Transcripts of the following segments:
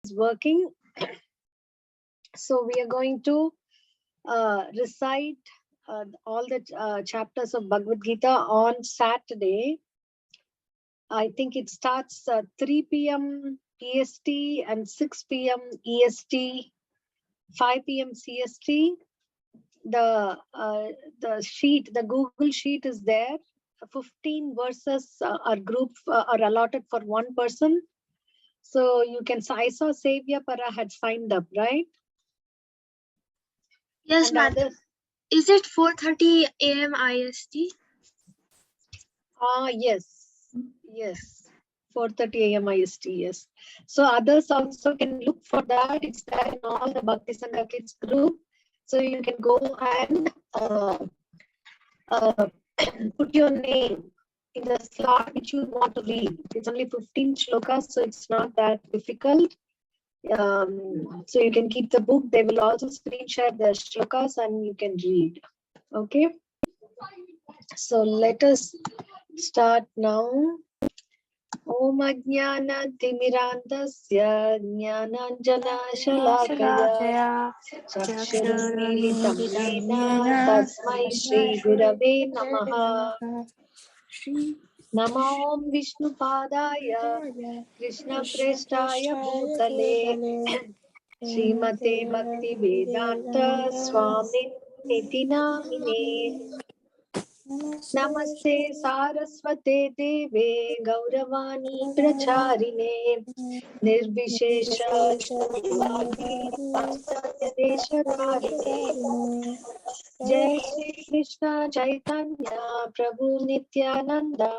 is working. So we are going to recite all the chapters of Bhagavad Gita on Saturday. I think it starts 3 p.m. EST and 6 p.m. EST, 5 p.m. CST. The sheet, the Google sheet is there. 15 verses are allotted for one person. So you can, I saw Savya Para had signed up, right? Yes, ma'am. Is it 4:30 a.m. IST? Yes. 4:30 a.m. IST, yes. So others also can look for that. It's there in all the Bhakti Sangha Kids group. So you can go and put your name in the slot which you want to read. It's only 15 shlokas, so it's not that difficult. So you can keep the book. They will also screen share the shlokas and you can read. Okay. So let us start now. Om Ajnana Timirandasya Jnananjana Shalakaya Chakshurunmilitam Yena Tasmai Shri Gurave Namaha. Namo Om Vishnu Padaya Krishna Prestaya Bhutale Srimate Bhakti Vedanta Swami Niti Namine. Namaste Saraswate Deve Gauravani Pracharine Nirvishesha Shunyavadi Deshakarine. Jai Shri Krishna Chaitanya Prabhu Nityananda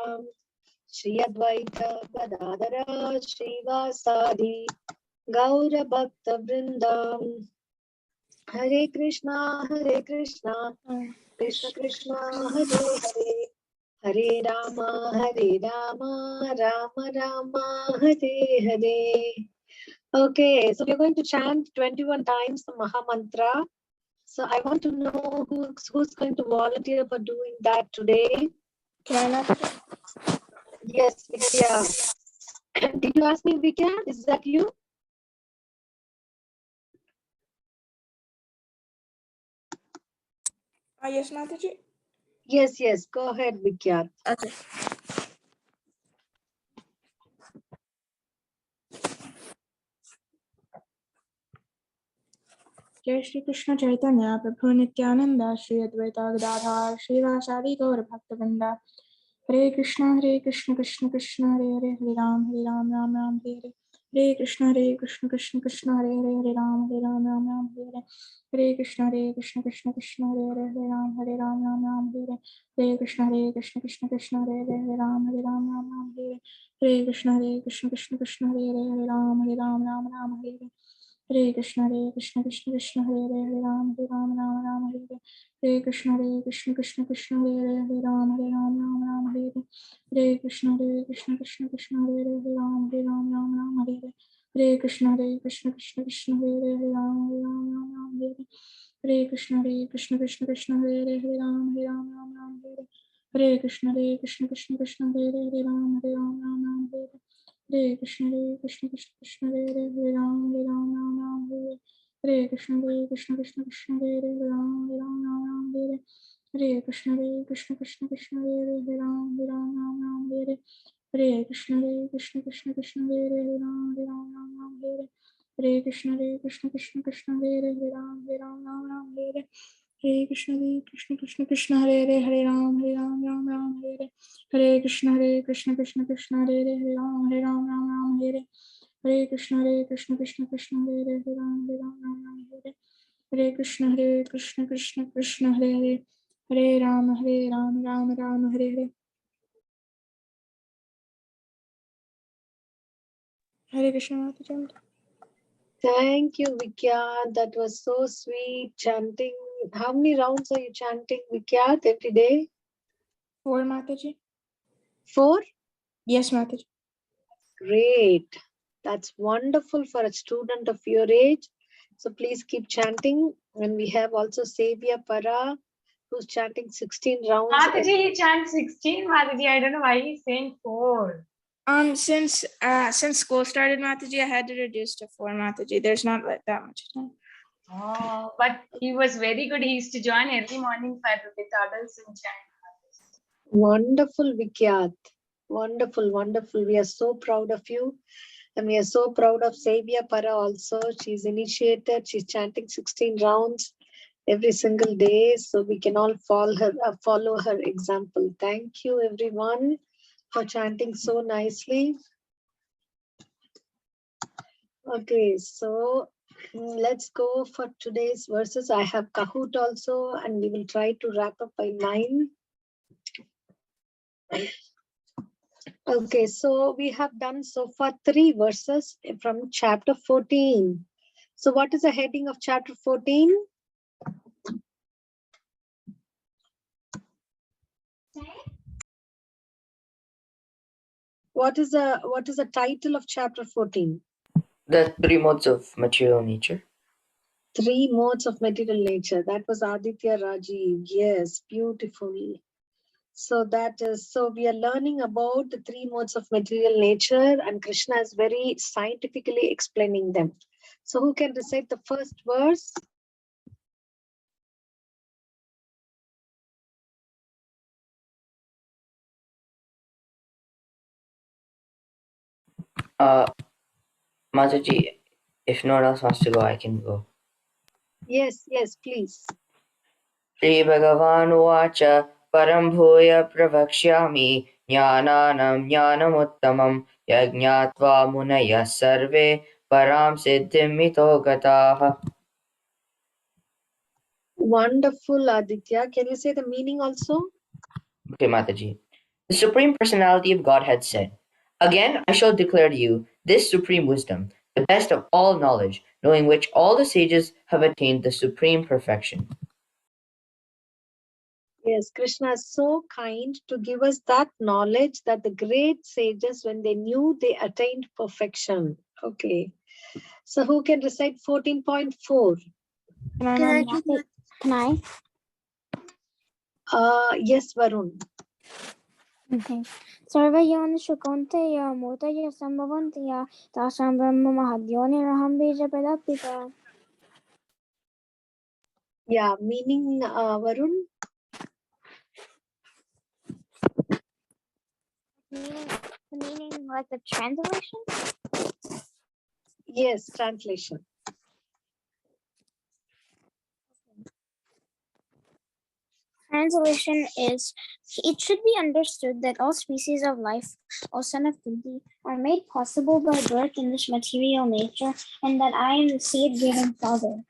Shri Advaita Gadadara Srivasadi Gaura Bhakta Vrindam. Hare Krishna Krishna Krishna Hare Hare Hare Rama Rama Rama Hare Hare. Okay, so we're going to chant 21 times the Maha Mantra. So I want to know who's going to volunteer for doing that today. Can I? Yes, Vidya. Did you ask me, Vidya? Is that you? Yes, Mataji. Yes. Go ahead, Vidya. Okay. Jai Shri Krishna Chaitanya Prabhu Nityananda Shri Advaita Gadadhar Srivasadi Gaur Bhaktavinda. Hare Krishna Krishna Krishna Hare Hare Hare Ram Ram Ram Hare Hare Krishna Krishna Krishna Hare Hare Hare Ram Ram Hare Hare Krishna Krishna Krishna Hare Hare Hare Ram Ram Hare Hare Krishna Krishna Krishna Hare Hare Ram Hare Hare Krishna Krishna Hare Hare Ram Hare Hare Krishna Krishna Krishna Hare Hare Ram Ram Hare Hare Krishna Krishna Krishna Hare Hare Ram Ram Hare Hare Krishna Krishna Krishna Hare Hare Ram Ram Hare Hare Krishna Krishna Krishna Hare Hare Ram Hare Hare Krishna Krishna Krishna Hare Hare Ram Hare Hare Krishna Krishna Krishna Hare Hare Ram Hare Hare Krishna Krishna Hare Hare Ram Hare Hare Krishna Krishna Krishna Hare Hare Ram Hare Hare Krishna Krishna Krishna Hare Hare Ram Hare Hare Krishna Krishna Krishna Hare Hare Ram Hare Hare Krishna Krishna Krishna Hare Hare Ram Hare Hare Krishna Krishna Krishna Hare Hare Ram Hare Hare Krishna Krishna Krishna Hare Hare Ram Hare Hare Krishna Krishna Krishna Hare Hare Ram Hare Hare Krishna Krishna Krishna Hare Hare Hare Ram Ram Hare Hare. Hare Krishna Mataji. Thank you, Vikyat. That was so sweet chanting. How many rounds are you chanting, Vikyat, every day? 4, Mataji. 4? Yes, Mataji. Great. That's wonderful for a student of your age. So please keep chanting. And we have also Savya Para, who's chanting 16 rounds. Mataji, he chants 16. Mataji, I don't know why he's saying 4. Since school started, Mataji, I had to reduce to 4, Mataji. There's not like that much time. Oh, but he was very good. He used to join early morning with adults and chant. Wonderful, Vikyat. Wonderful, wonderful. We are so proud of you. And we are so proud of Savia Para also. She's initiated. She's chanting 16 rounds every single day. So we can all follow her example. Thank you, everyone, for chanting so nicely. Okay, so let's go for today's verses. I have Kahoot also, and we will try to wrap up by 9. Okay, so we have done so far 3 verses from chapter 14. So what is the heading of chapter 14? What is the title of chapter 14? The 3 modes of material nature. 3 modes of material nature. That was Aditya Rajiv. Yes, beautiful. So we are learning about the 3 modes of material nature, and Krishna is very scientifically explaining them. So who can recite the first verse? Mataji, if no one else wants to go, I can go. Yes, please. Shri Bhagavan Uvacha Param Bhuya Pravakshyami Jnananam Jnanamuttamam Yajñatva Munaya Sarve Param Siddhim Mito Gataha. Wonderful, Aditya. Can you say the meaning also? Okay, Mataji. The Supreme Personality of Godhead said, "Again I shall declare to you this supreme wisdom, the best of all knowledge, knowing which all the sages have attained the supreme perfection." Yes, Krishna is so kind to give us that knowledge that the great sages, when they knew, they attained perfection. Okay. So who can recite 14.4? Can I? Yes, Varun. Okay. Sarvayan Shukonteya Mutaya Sambhavantiya Tasam Brahma Mahadyoni Raham Bija Pradapita. Yeah, meaning Varun? Meaning like the translation? Yes, translation. Translation is, it should be understood that all species of life, O son of Kunti, are made possible by birth in this material nature, and that I am the seed-giving father.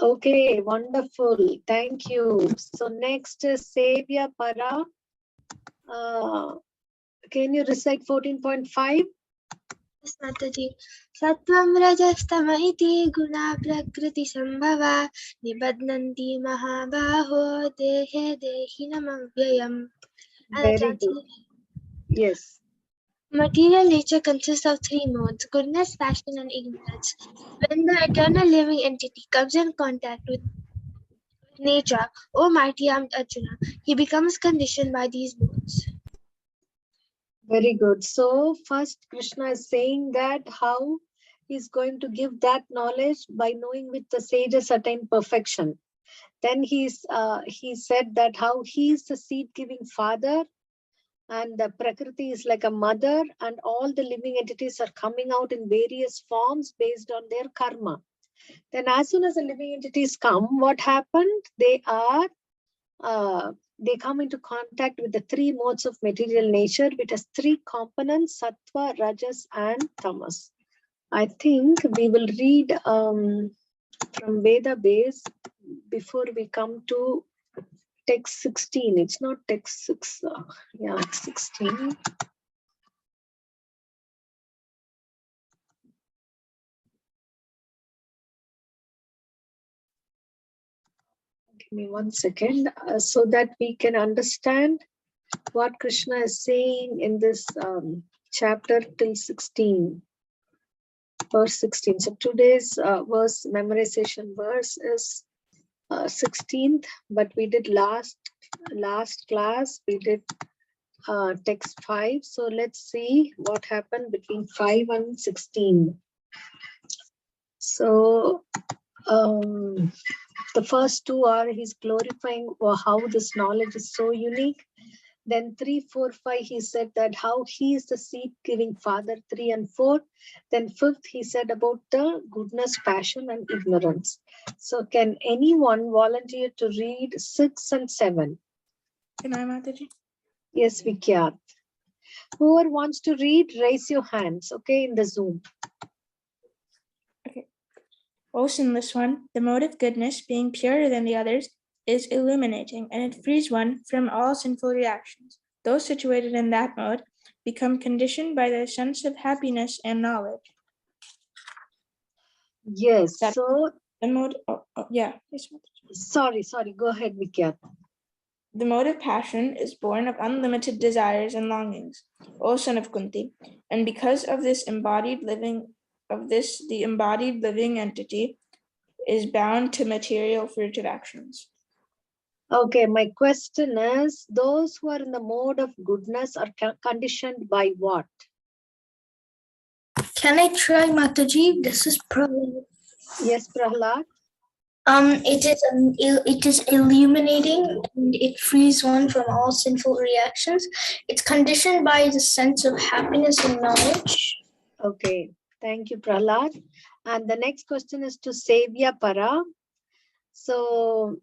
Okay, wonderful. Thank you. So next is Sevya Para. Can you recite 14.5? Yes, Mataji. Sattvam rajastama iti guna prakriti sambhava nibadnanti mahabaho dehe dehinam avyayam. Very good. Yes. Material nature consists of 3 modes: goodness, passion, and ignorance. When the eternal living entity comes in contact with nature, O mighty armed Arjuna, he becomes conditioned by these modes. Very good. So first Krishna is saying that how he's going to give that knowledge by knowing which the sages attain perfection. Then he said that how he is the seed-giving father, and the Prakriti is like a mother, and all the living entities are coming out in various forms based on their karma. Then as soon as the living entities come, what happened? They come into contact with the 3 modes of material nature, which has 3 components: sattva, rajas, and tamas. I think we will read from Veda base before we come to text 16. It's not text 6. Yeah, it's 16. Give me 1 second so that we can understand what Krishna is saying in this chapter till 16. Verse 16. So today's verse memorization verse is 16th, but we did last class, we did text 5. So let's see what happened between 5 and 16. So the first two are he's glorifying how this knowledge is so unique. Then 3, 4, 5, he said that how he is the seed-giving father, 3 and 4. Then 5th, he said about the goodness, passion, and ignorance. So can anyone volunteer to read 6 and 7? Can I, Mataji? Yes, Vikyat. Whoever wants to read, raise your hands, okay, in the Zoom. Okay. O sinless one, the mode of goodness, being purer than the others, is illuminating, and it frees one from all sinful reactions. Those situated in that mode become conditioned by the sense of happiness and knowledge. Yes, That- so, The mode, yeah. Yes, Mataji. sorry, go ahead, Vikyat. The mode of passion is born of unlimited desires and longings, O son of Kunti, and because of this the embodied living entity is bound to material fruitive actions. Okay, my question is, those who are in the mode of goodness are conditioned by what? Can I try, Mataji? This is probably Yes, Prahlad. it is illuminating and it frees one from all sinful reactions. It's conditioned by the sense of happiness and knowledge. Okay, thank you, Prahlad. And the next question is to Sevya Para. So,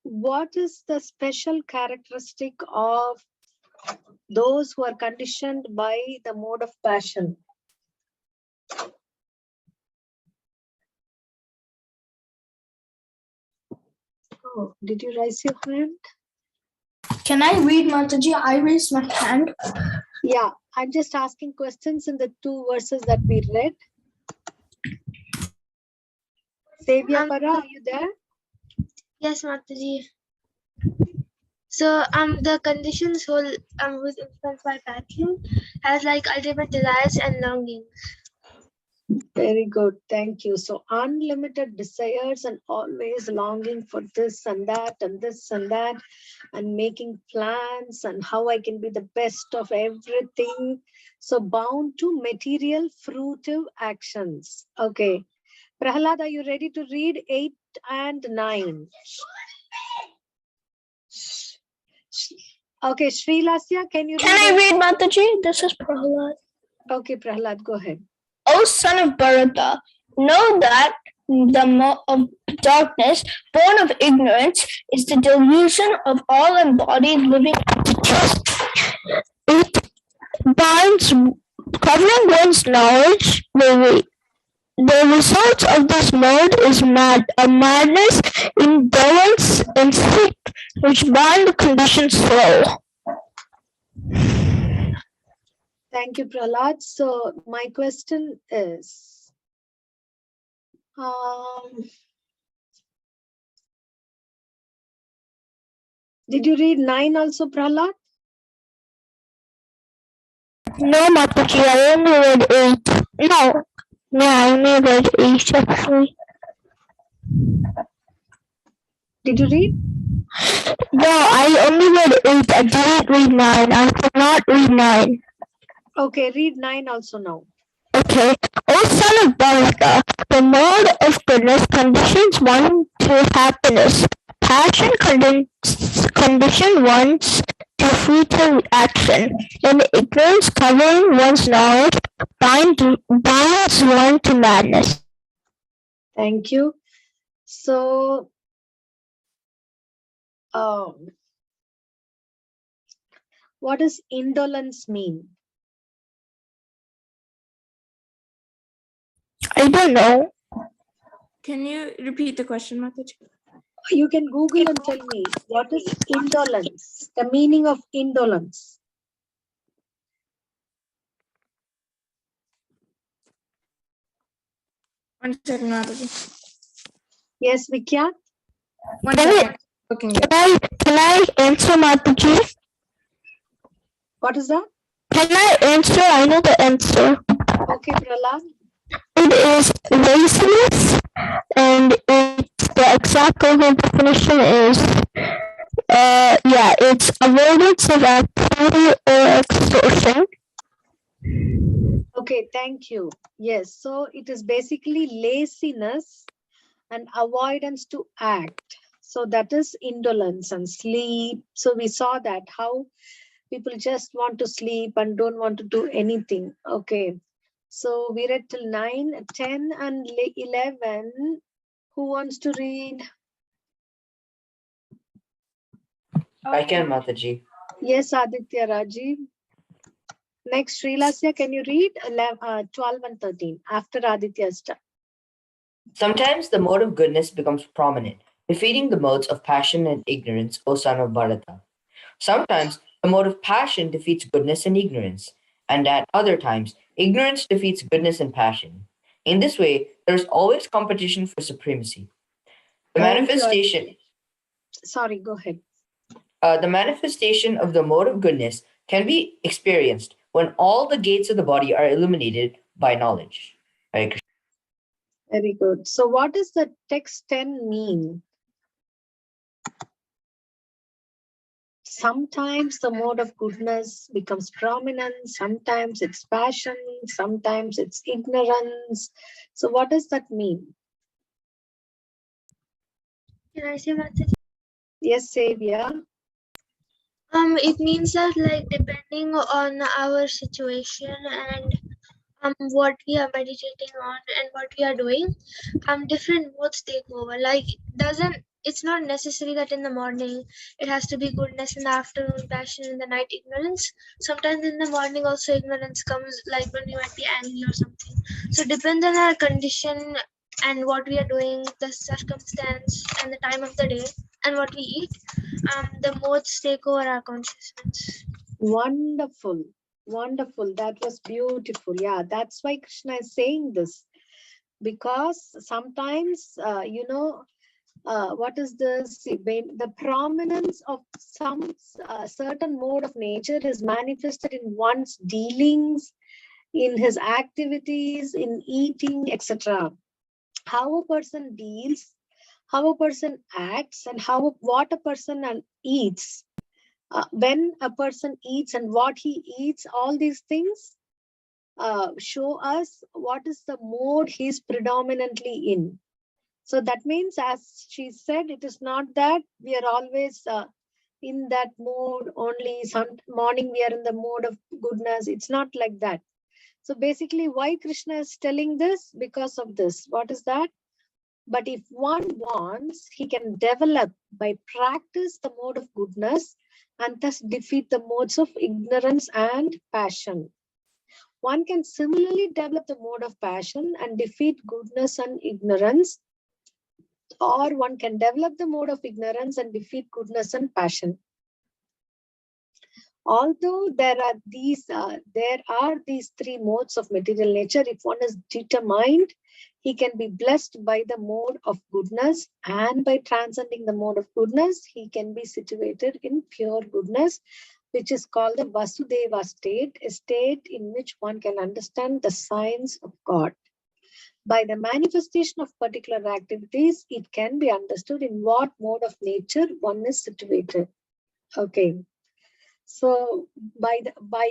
what is the special characteristic of those who are conditioned by the mode of passion? Oh, did you raise your hand? Can I read, Mataji? I raised my hand. Yeah, I'm just asking questions in the 2 verses that we read. Sevya Para, are you there? Yes, Mataji. So the conditioned soul who's influenced by passion has like ultimate desires and longings. Very good, thank you. So unlimited desires and always longing for this and that and this and that, and making plans and how I can be the best of everything. So bound to material fruitive actions. Okay. Prahlad, are you ready to read 8 and 9? Okay, Srilasya, can you Can I read, Mataji? This is Prahlad. Okay, Prahlad, go ahead. O son of Bharata, know that the mode of darkness, born of ignorance, is the delusion of all embodied living entities. It binds, covering one's knowledge. The result of this mode is madness, indolence, and sleep, which bind the conditioned soul. Thank you, Prahlad. So my question is, did you read 9 also, Prahlad? No, Mataji, I only read 8. No, I only read 8 actually. Did you read? No, I only read 8. I didn't read 9. I could not read 9. Okay, read 9 also now. Okay. O son of Bharata, the mode of goodness conditions one to happiness. Passion conditions one to fruitive action. And ignorance covering one's knowledge binds one to madness. Thank you. So, what does indolence mean? I don't know. Can you repeat the question, Mataji? You can Google and tell me what is indolence, the meaning of indolence. One second, Mataji. Yes, Vikyat? One second. Looking it up. Can I answer, Mataji? What is that? Can I answer? I know the answer. Okay, Prahlad. It is laziness, and it's the exact Google definition is, it's avoidance of activity or extortion. Okay, thank you. Yes, so it is basically laziness and avoidance to act. So that is indolence and sleep. So we saw that how people just want to sleep and don't want to do anything. Okay, so we read till 9, 10 and 11. Who wants to read? I can, Mataji. Yes, Aditya Rajiv. Next, Srilasya, can you read 12 and 13 after Aditya's turn? Sometimes the mode of goodness becomes prominent, defeating the modes of passion and ignorance, O son of Bharata. Sometimes the mode of passion defeats goodness and ignorance, and at other times, ignorance defeats goodness and passion. In this way, there is always competition for supremacy. The Thank you, manifestation, Aditya. Sorry, go ahead. the manifestation of the mode of goodness can be experienced when all the gates of the body are illuminated by knowledge. Hare Krishna. Very good. So what does the text 10 mean? Sometimes the mode of goodness becomes prominent, sometimes it's passion, sometimes it's ignorance. So what does that mean? Can I say Mataji? Yes, Savia. It means that like depending on our situation and what we are meditating on and what we are doing, different modes take over. Like it's not necessary that in the morning it has to be goodness, in the afternoon passion, in the night ignorance. Sometimes in the morning also ignorance comes, like when you might be angry or something. So it depends on our condition and what we are doing, the circumstance and the time of the day and what we eat. The modes take over our consciousness. Wonderful. Wonderful. That was beautiful. Yeah, that's why Krishna is saying this. Because sometimes, what is this? The prominence of some certain mode of nature is manifested in one's dealings, in his activities, in eating, etc. How a person deals, how a person acts, and what a person eats. When a person eats and what he eats, all these things show us what is the mode he's predominantly in. So that means, as she said, it is not that we are always in that mode only. Some morning we are in the mode of goodness. It's not like that. So basically, why Krishna is telling this? Because of this. What is that? But if one wants, he can develop by practice the mode of goodness and thus defeat the modes of ignorance and passion. One can similarly develop the mode of passion and defeat goodness and ignorance, or one can develop the mode of ignorance and defeat goodness and passion. Although there are these three modes of material nature, if one is determined, he can be blessed by the mode of goodness, and by transcending the mode of goodness, he can be situated in pure goodness, which is called the Vasudeva state, a state in which one can understand the science of God. By the manifestation of particular activities, it can be understood in what mode of nature one is situated. Okay. So by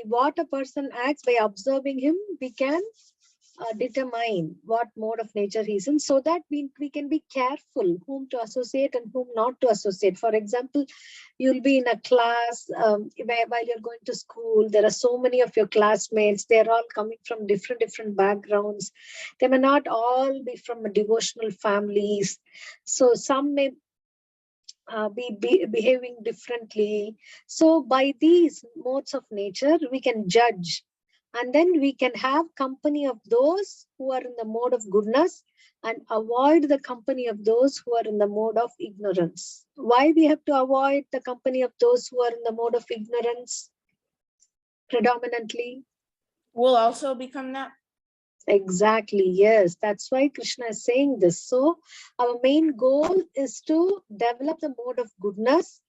what a person acts, by observing him, we can determine what mode of nature he's in, so that we can be careful whom to associate and whom not to associate. For example, you'll be in a class while you're going to school. There are so many of your classmates. They're all coming from different backgrounds. They may not all be from devotional families. So some may be behaving differently. So by these modes of nature, we can judge, and then we can have company of those who are in the mode of goodness and avoid the company of those who are in the mode of ignorance. Why we have to avoid the company of those who are in the mode of ignorance predominantly? We'll also become that. Exactly, yes. That's why Krishna is saying this. So our main goal is to develop the mode of goodness,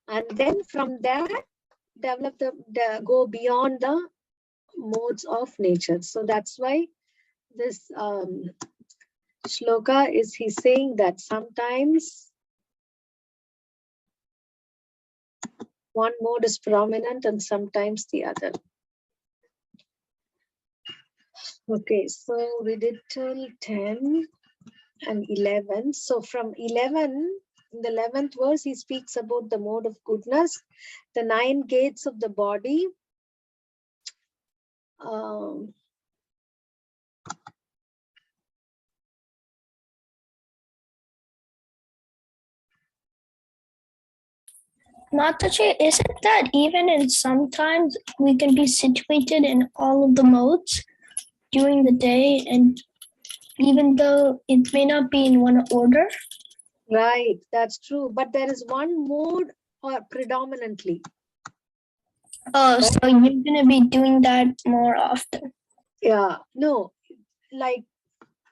and then from that develop go beyond the modes of nature. So that's why this shloka is he saying that sometimes one mode is prominent and sometimes the other. Okay, so we did till 10 and 11. So from 11, in the 11th verse, he speaks about the mode of goodness, the 9 gates of the body. Mataji, isn't that even in sometimes we can be situated in all of the modes during the day, and even though it may not be in one order? Right, that's true. But there is one mode or predominantly. Oh, so you're going to be doing that more often. Yeah, no, like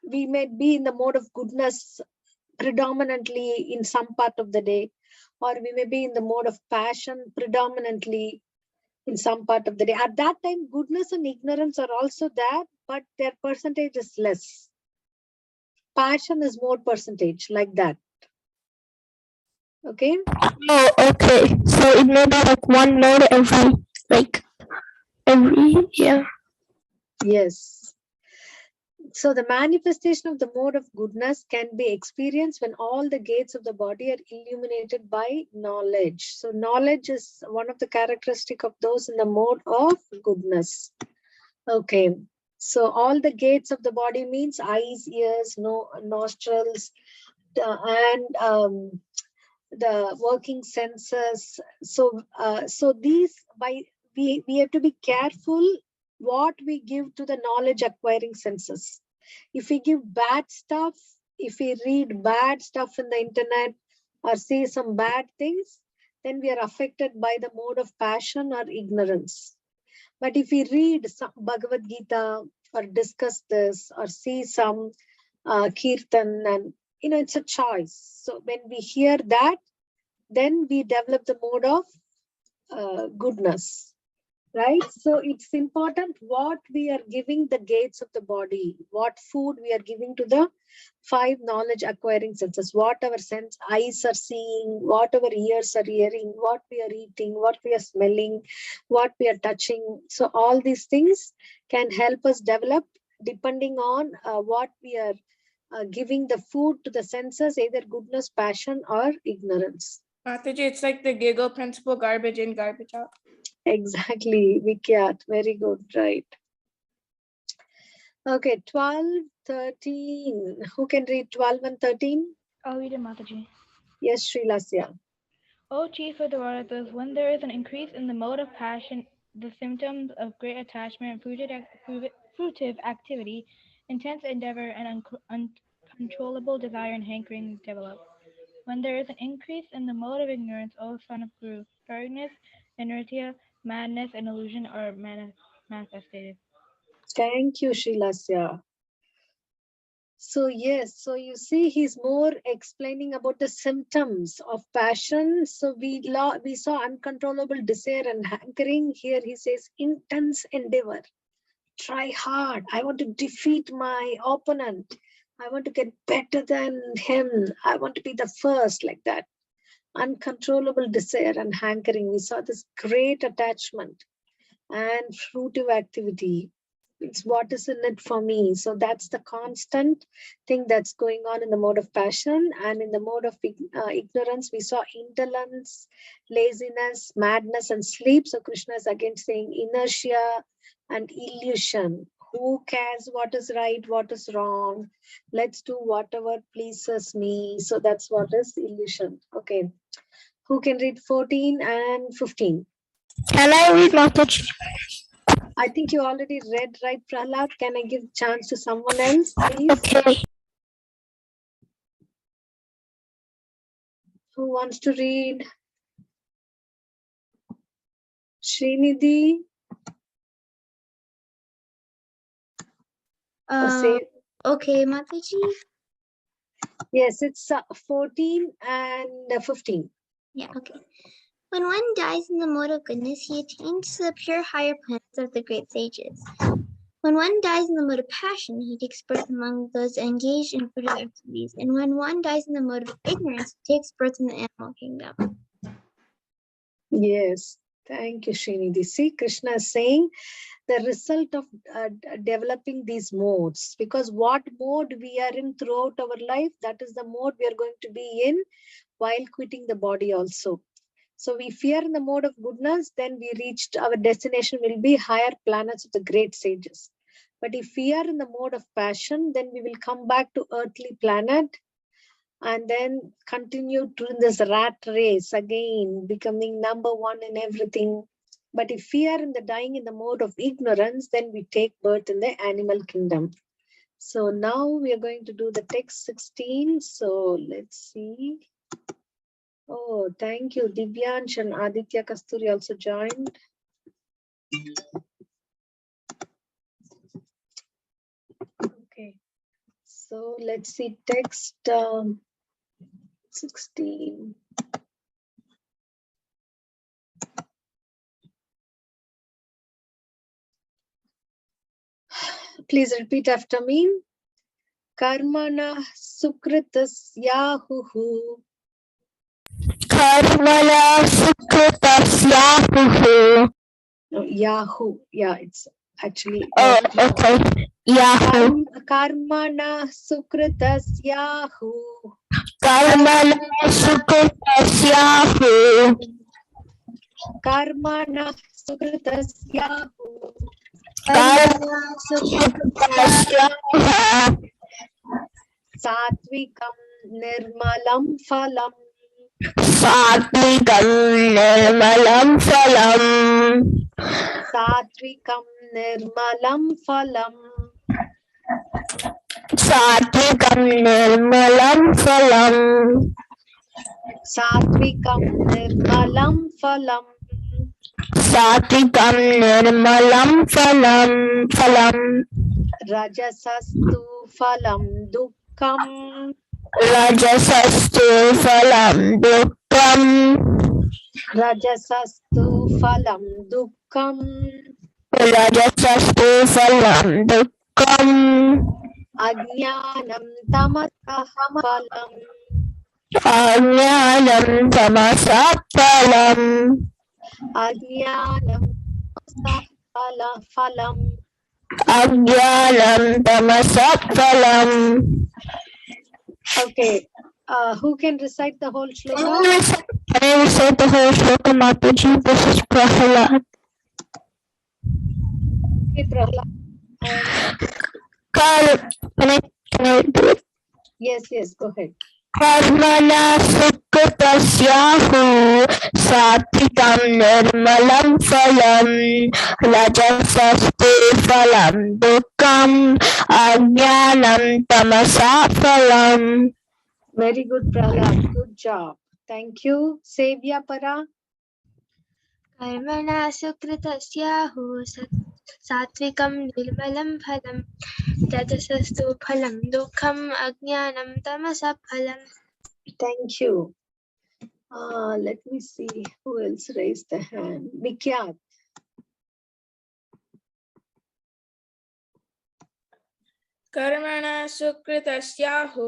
we may be in the mode of goodness predominantly in some part of the day, or we may be in the mode of passion predominantly in some part of the day. At that time, goodness and ignorance are also there, but their percentage is less. Passion is more percentage, like that. Okay? Oh, okay. So it may be like one mode every, yeah. Yes. So the manifestation of the mode of goodness can be experienced when all the gates of the body are illuminated by knowledge. So knowledge is one of the characteristic of those in the mode of goodness. Okay. So all the gates of the body means eyes, ears, nostrils, and the working senses. So these we have to be careful what we give to the knowledge acquiring senses. If we give bad stuff, if we read bad stuff in the internet or say some bad things, then we are affected by the mode of passion or ignorance. But if we read some Bhagavad Gita or discuss this or see some kirtan, and it's a choice. So when we hear that, then we develop the mode of goodness. Right? So it's important what we are giving the gates of the body, what food we are giving to the 5 knowledge acquiring senses, what our eyes are seeing, what our ears are hearing, what we are eating, what we are smelling, what we are touching. So all these things can help us develop depending on what we are giving the food to the senses, either goodness, passion, or ignorance. Mataji, it's like the giggle principle, garbage in, garbage out. Exactly, Vikyat. Very good, right. Okay, 12, 13. Who can read 12 and 13? I'll read it, Mataji. Yes, Sri Lasya. O chief of the Radhas, when there is an increase in the mode of passion, the symptoms of great attachment, fruitive activity, intense endeavor, and uncontrollable desire and hankering develop. When there is an increase in the mode of ignorance, O son of Guru, darkness, inertia, madness, and illusion are manifested. Thank you, Sri Lasya. So yes, so you see, he's more explaining about the symptoms of passion. So we saw uncontrollable desire and hankering. Here he says intense endeavor. Try hard. I want to defeat my opponent. I want to get better than him. I want to be the first, like that. Uncontrollable desire and hankering. We saw this great attachment and fruitive activity. It's what is in it for me. So that's the constant thing that's going on in the mode of passion. And in the mode of ignorance, we saw indolence, laziness, madness, and sleep. So Krishna is again saying inertia and illusion. Who cares what is right, what is wrong? Let's do whatever pleases me. So that's what is illusion. Okay. Who can read 14 and 15? Can I read Mataji? I think you already read, right, Prahlad? Can I give chance to someone else, please? Okay. Who wants to read? Srinidhi? Okay, Mataji. Yes, it's 14 and 15. Yeah, okay. When one dies in the mode of goodness, he attains the pure higher planets of the great sages. When one dies in the mode of passion, he takes birth among those engaged in fruitive activities. And when one dies in the mode of ignorance, he takes birth in the animal kingdom. Yes. Thank you, Srinidhi. See, Krishna is saying the result of developing these modes, because what mode we are in throughout our life, that is the mode we are going to be in while quitting the body also. So if we are in the mode of goodness, then we reached our destination will be higher planets of the great sages. But if we are in the mode of passion, then we will come back to earthly planet and then continue to in this rat race again, becoming number one in everything. But if we are in the dying in the mode of ignorance, then we take birth in the animal kingdom. So now we are going to do the text 16. So let's see. Oh, thank you. Divyansh and Aditya Kasturi also joined. Okay. So let's see text 16. Please repeat after me. Karmana sukritasyahuhu. Karmana sukritasyahu. No, Yahoo. Yeah, it's actually. Oh, okay. Yahu. Karmana sukritasyahu. Karmana sukritasyahu. Karmana sukritasyahu. Karmana sukritasyahu. Satvikam nirmalam phalam. Satvikam nirmalam phalam. Satvikam nirmalam phalam. Satvikam nirmalam phalam. Satvikam nirmalam phalam. Satvikam nirmalam phalam. Rajasastu phalam dukkam. Rajasastu phalam dukkam. Rajasastu phalam dukkam. Rajasastu phalam dukkam. Ajnanam tamasah phalam. Ajnanam tamasah phalam. Ajnanam tamasah phalam. Ajnanam tamasah phalam. Okay. Who can recite the whole shloka? Can I recite the whole shloka, Mataji? This is Prahalad. Okay, Prahlad. Can I do it? Yes, go ahead. Karmana sukritasyahu satvikam nirmalam phalam rajasastu phalam dukkam ajnanam tamasa phalam. Very good, Prahlad. Good job. Thank you. Sevya Para. Karmana sukritasyahu satvikam nirmalam phalam rajasastu phalam dukkam ajnanam tamasa phalam. Thank you. Let me see who else raised the hand. Vikyat. Karmana sukritasyahu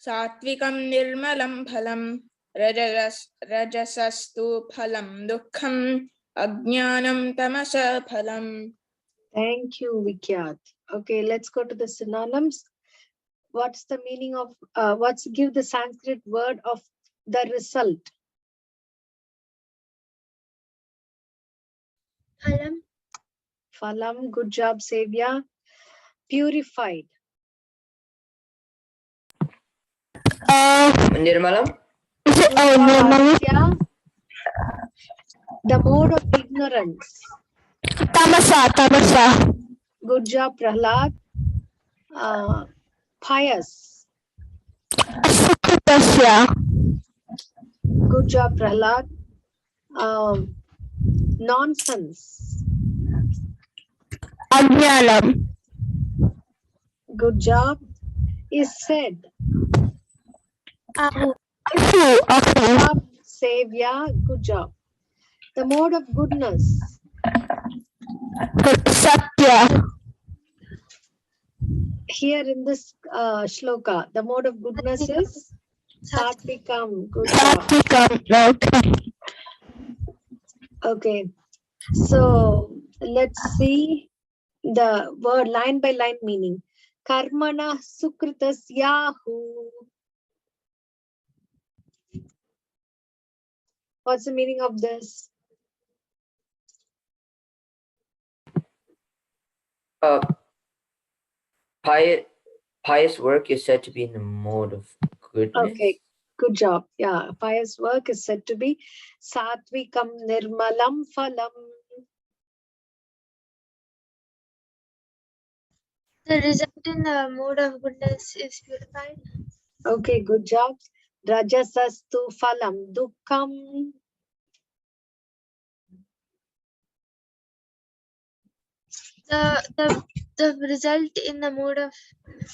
satvikam nirmalam phalam rajasastu phalam dukkham ajnanam tamasa phalam. Thank you, Vikyat. Okay, let's go to the synonyms. What's the meaning of, give the Sanskrit word of the result? Phalam. Phalam, good job, Sevya. Purified. Nirmalam? Nirmalam. Aditya. The mode of ignorance. Tamasa. Good job, Prahlad. Pious. Sukritasya. Good job, Prahlad. Nonsense. Ajnanam. Good job. Is said. Ahu. Good job, Sevya. Good job. The mode of goodness. Satya. here in this shloka, the mode of goodness is Satvikam. Good job. Satvika. Okay. Okay. So let's see the word line by line meaning. Karmana sukritas yahu. What's the meaning of this? Pious work is said to be in the mode of goodness. Okay, good job. Yeah, pious work is said to be Satvikam Nirmalam Phalam. The result in the mode of goodness is purified. Okay, good job. Rajasastu Phalam Dukkam. The result in the mode of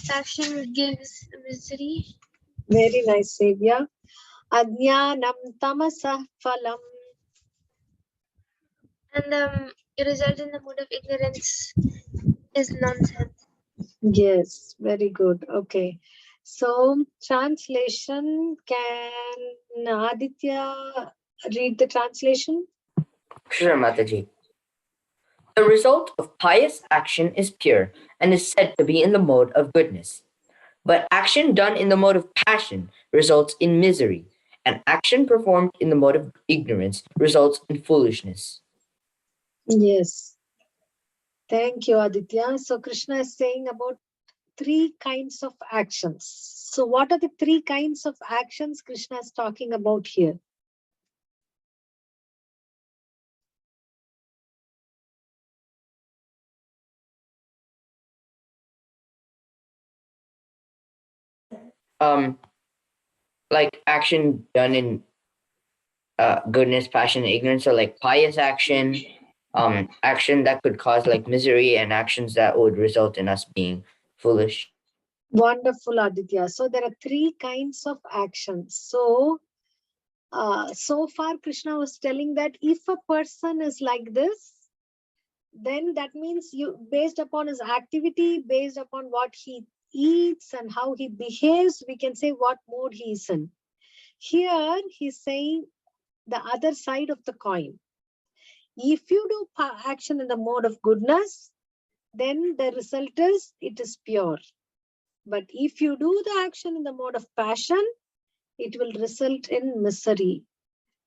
passion gives misery. Very nice, Sevya. Ajnanam Tamasah Phalam. And the result in the mode of ignorance is nonsense. Yes, very good. Okay. So, translation, can Aditya read the translation? Sure, Mataji. The result of pious action is pure and is said to be in the mode of goodness. But action done in the mode of passion results in misery, and action performed in the mode of ignorance results in foolishness. Yes. Thank you, Aditya. So, Krishna is saying about 3 kinds of actions. So, what are the 3 kinds of actions Krishna is talking about here? Like action done in goodness, passion, and ignorance, so like pious action, action that could cause like misery, and actions that would result in us being foolish. Wonderful, Aditya. So, there are 3 kinds of actions. So, so far, Krishna was telling that if a person is like this, then that means you, based upon his activity, based upon what he eats and how he behaves, we can say what mode he is in. Here, he's saying the other side of the coin. If you do action in the mode of goodness, then the result is it is pure. But if you do the action in the mode of passion, it will result in misery.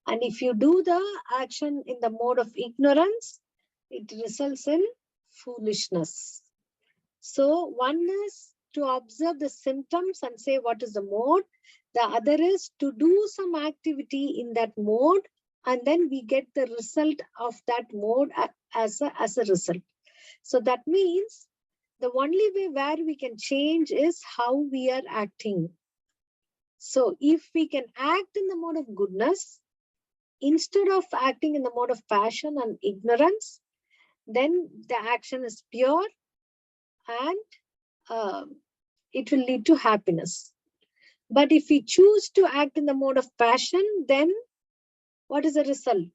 And if you do the action in the mode of ignorance, it results in foolishness. So one is to observe the symptoms and say what is the mode. The other is to do some activity in that mode, and then we get the result of that mode as a result. So that means the only way where we can change is how we are acting. So if we can act in the mode of goodness, instead of acting in the mode of passion and ignorance, then the action is pure and it will lead to happiness. But if we choose to act in the mode of passion, then what is the result?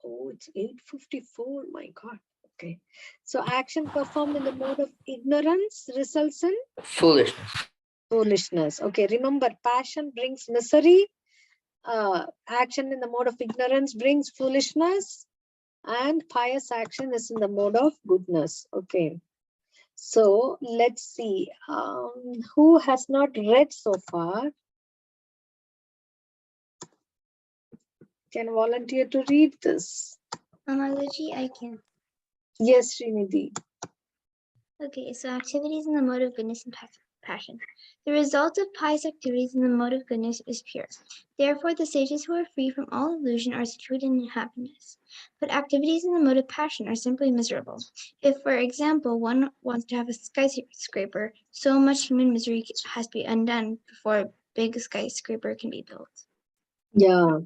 Oh, it's 8:54. My God. Okay. So action performed in the mode of ignorance results in Foolishness. foolishness. Okay. Remember, passion brings misery. Action in the mode of ignorance brings foolishness, and pious action is in the mode of goodness. Okay. So let's see. Who has not read so far? Can volunteer to read this? Mataji, I can. Yes, Srinidhi. Okay, so activities in the mode of goodness and passion. The result of pious activities in the mode of goodness is pure. Therefore, the sages who are free from all illusion are situated in happiness. But activities in the mode of passion are simply miserable. If, for example, one wants to have a skyscraper, so much human misery has to be undone before a big skyscraper can be built. Yeah.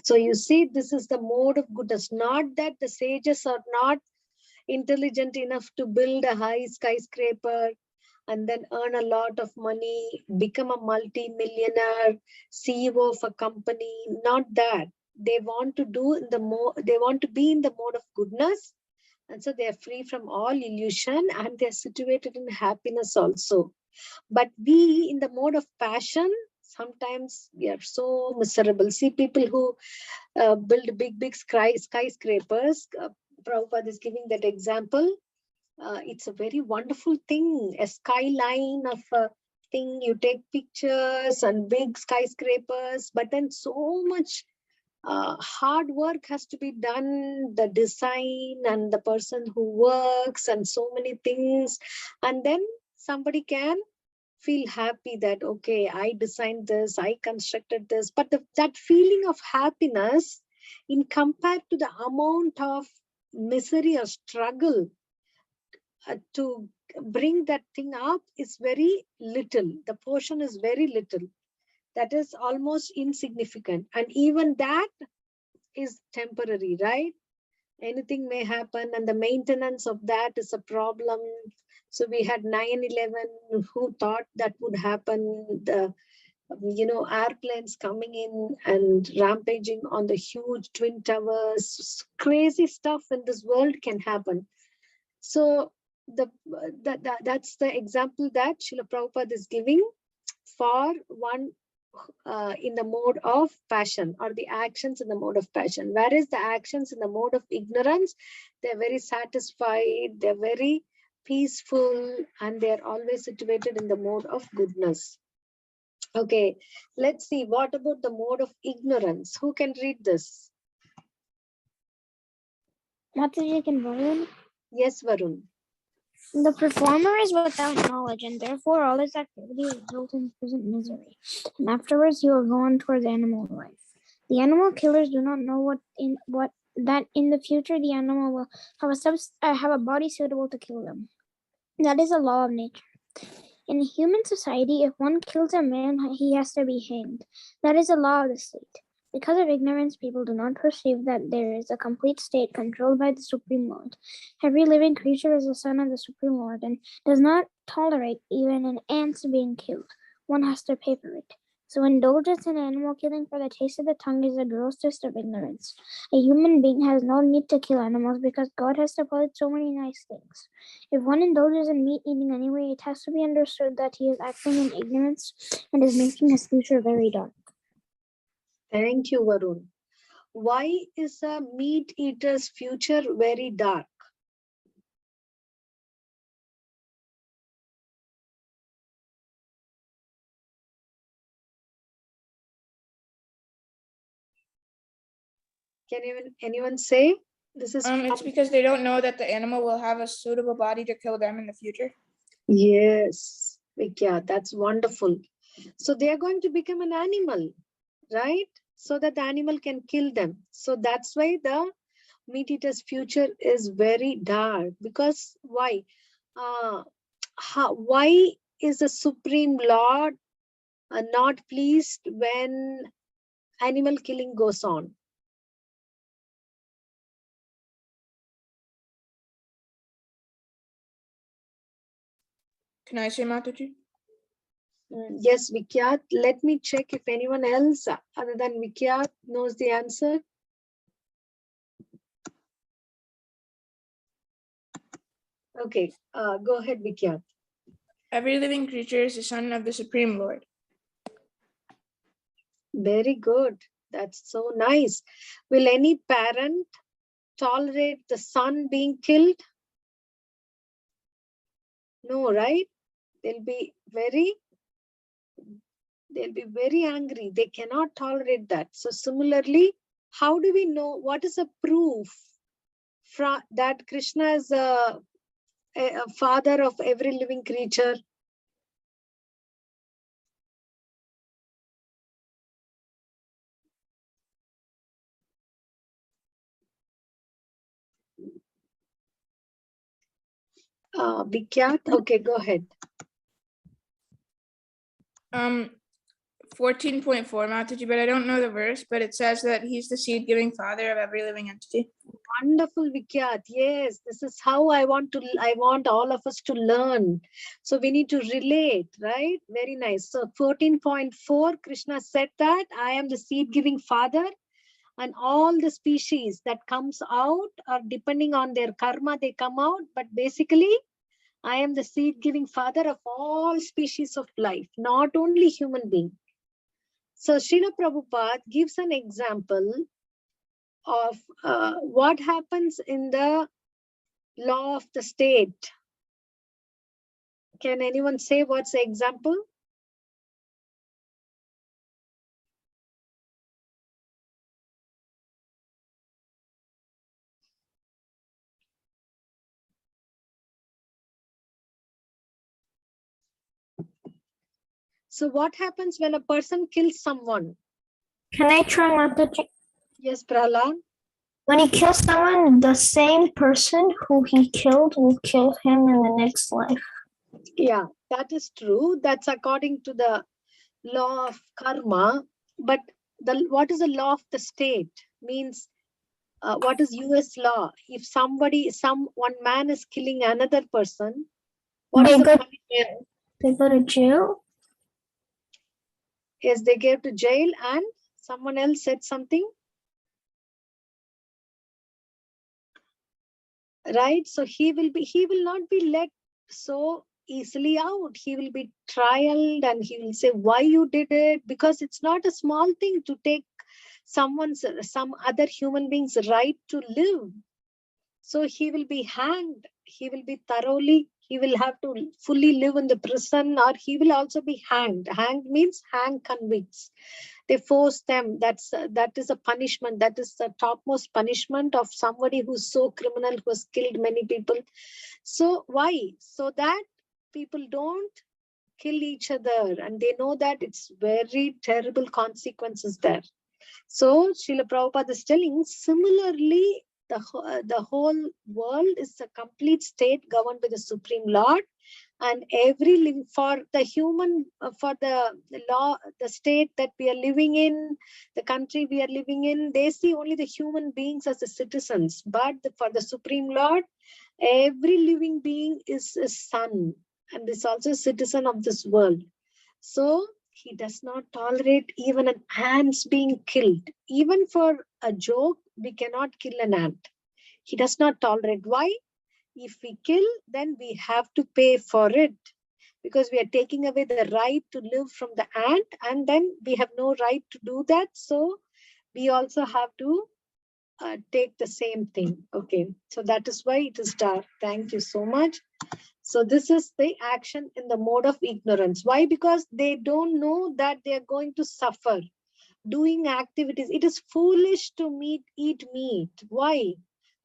So you see, this is the mode of goodness. Not that the sages are not intelligent enough to build a high skyscraper and then earn a lot of money, become a multi-millionaire, CEO of a company. Not that. they want to do in the they want to be in the mode of goodness, and so they are free from all illusion, and they are situated in happiness also. But we in the mode of passion, sometimes we are so miserable. See people who build big skyscrapers. Prabhupada is giving that example. It's a very wonderful thing, a skyline of a thing. You take pictures and big skyscrapers, but then so much hard work has to be done, the design and the person who works and so many things. And then somebody can feel happy that, okay, I designed this, I constructed this. But that feeling of happiness in compared to the amount of misery or struggle to bring that thing up is very little. The portion is very little. That is almost insignificant. And even that is temporary, right? Anything may happen, and the maintenance of that is a problem. So we had 9/11. Who thought that would happen? The airplanes coming in and rampaging on the huge twin towers. Crazy stuff in this world can happen. So that's the example that Srila Prabhupada is giving for one in the mode of passion, or the actions in the mode of passion. Whereas the actions in the mode of ignorance, they're very satisfied, they're very peaceful, and they're always situated in the mode of goodness. Okay, let's see. What about the mode of ignorance? Who can read this? Mataji, can Varun? Yes, Varun. The performer is without knowledge, and therefore all his activities result in present misery. And afterwards he will go on towards animal life. The animal killers do not know that in the future the animal will have a body suitable to kill them. That is a law of nature. In a human society, if one kills a man, he has to be hanged. That is a law of the state. Because of ignorance, people do not perceive that there is a complete state controlled by the Supreme Lord. Every living creature is a son of the Supreme Lord and does not tolerate even an ant's being killed. One has to pay for it. So indulgence in animal killing for the taste of the tongue is the grossest of ignorance. A human being has no need to kill animals because God has supplied so many nice things. If one indulges in meat eating anyway, it has to be understood that he is acting in ignorance and is making his future very dark. Thank you, Varun. Why is a meat eater's future very dark? Can anyone say? This is It's because they don't know that the animal will have a suitable body to kill them in the future. Yes, Vikya, that's wonderful. So they are going to become an animal, right? So that the animal can kill them. So that's why the meat eater's future is very dark. Because why? Why is the Supreme Lord not pleased when animal killing goes on? Can I say, Mataji? Yes, Vikyat. Let me check if anyone else other than Vikyat knows the answer. Okay, go ahead, Vikyat. Every living creature is the son of the Supreme Lord. Very good. That's so nice. Will any parent tolerate the son being killed? No, right? They'll be very angry. They cannot tolerate that. So similarly, how do we know what is a proof that Krishna is a father of every living creature? Vikyat, okay, go ahead. 14.4, Mataji, but I don't know the verse, but it says that he's the seed-giving father of every living entity. Wonderful, Vikyat. Yes, this is how I want all of us to learn. So we need to relate, right? Very nice. So 14.4, Krishna said that I am the seed-giving father And all the species that comes out are depending on their karma, they come out. But basically, I am the seed-giving father of all species of life, not only human being. So Srila Prabhupada gives an example of what happens in the law of the state. Can anyone say what's the example? So what happens when a person kills someone? Can I try, Mataji? Yes, Prahlad. When he kills someone, the same person who he killed will kill him in the next life. Yeah, that is true. That's according to the law of karma. But what is the law of the state? Means what is US law? If one man is killing another person, what is They the go to punishment? jail. They go to jail. Yes, they go to jail, and someone else said something. Right? So he will not be let so easily out. He will be trialed and he will say why you did it, because it's not a small thing to take some other human being's right to live. So he will be hanged. He will be he will have to fully live in the prison, or he will also be hanged. Hanged means hang convicts. They force them. That is a punishment. That is the topmost punishment of somebody who's so criminal, who has killed many people. So why? So that people don't kill each other, and they know that it's very terrible consequences there. So Srila Prabhupada is telling, similarly, the whole world is a complete state governed by the Supreme Lord, and every living for the human, for the law, the state that we are living in, the country we are living in, they see only the human beings as the citizens. But for the Supreme Lord, every living being is a son and is also a citizen of this world. So he does not tolerate even an ant being killed. Even for a joke, we cannot kill an ant. He does not tolerate. Why? If we kill, then we have to pay for it, because we are taking away the right to live from the ant, and then we have no right to do that. So we also have to take the same thing. Okay, so that is why it is dark. Thank you so much. So this is the action in the mode of ignorance. Why? Because they don't know that they are going to suffer doing activities. It is foolish to eat meat. Why?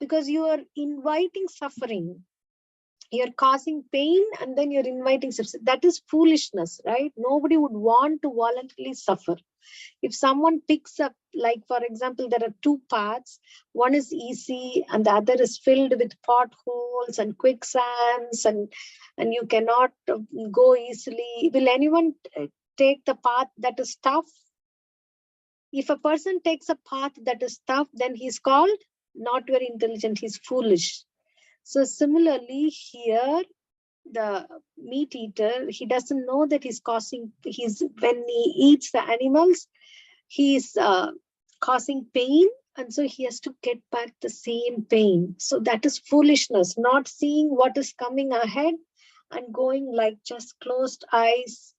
Because you are inviting suffering. You're causing pain, and then you're inviting suffering. That is foolishness, right? Nobody would want to voluntarily suffer. If someone picks up, like for example, there are two paths, one is easy and the other is filled with potholes and quicksands, and you cannot go easily. Will anyone take the path that is tough? If a person takes a path that is tough, then he's called not very intelligent, he's foolish. So similarly here, the meat eater, he doesn't know that when he eats the animals, he's causing pain, and so he has to get back the same pain. So that is foolishness, not seeing what is coming ahead and going like just closed eyes.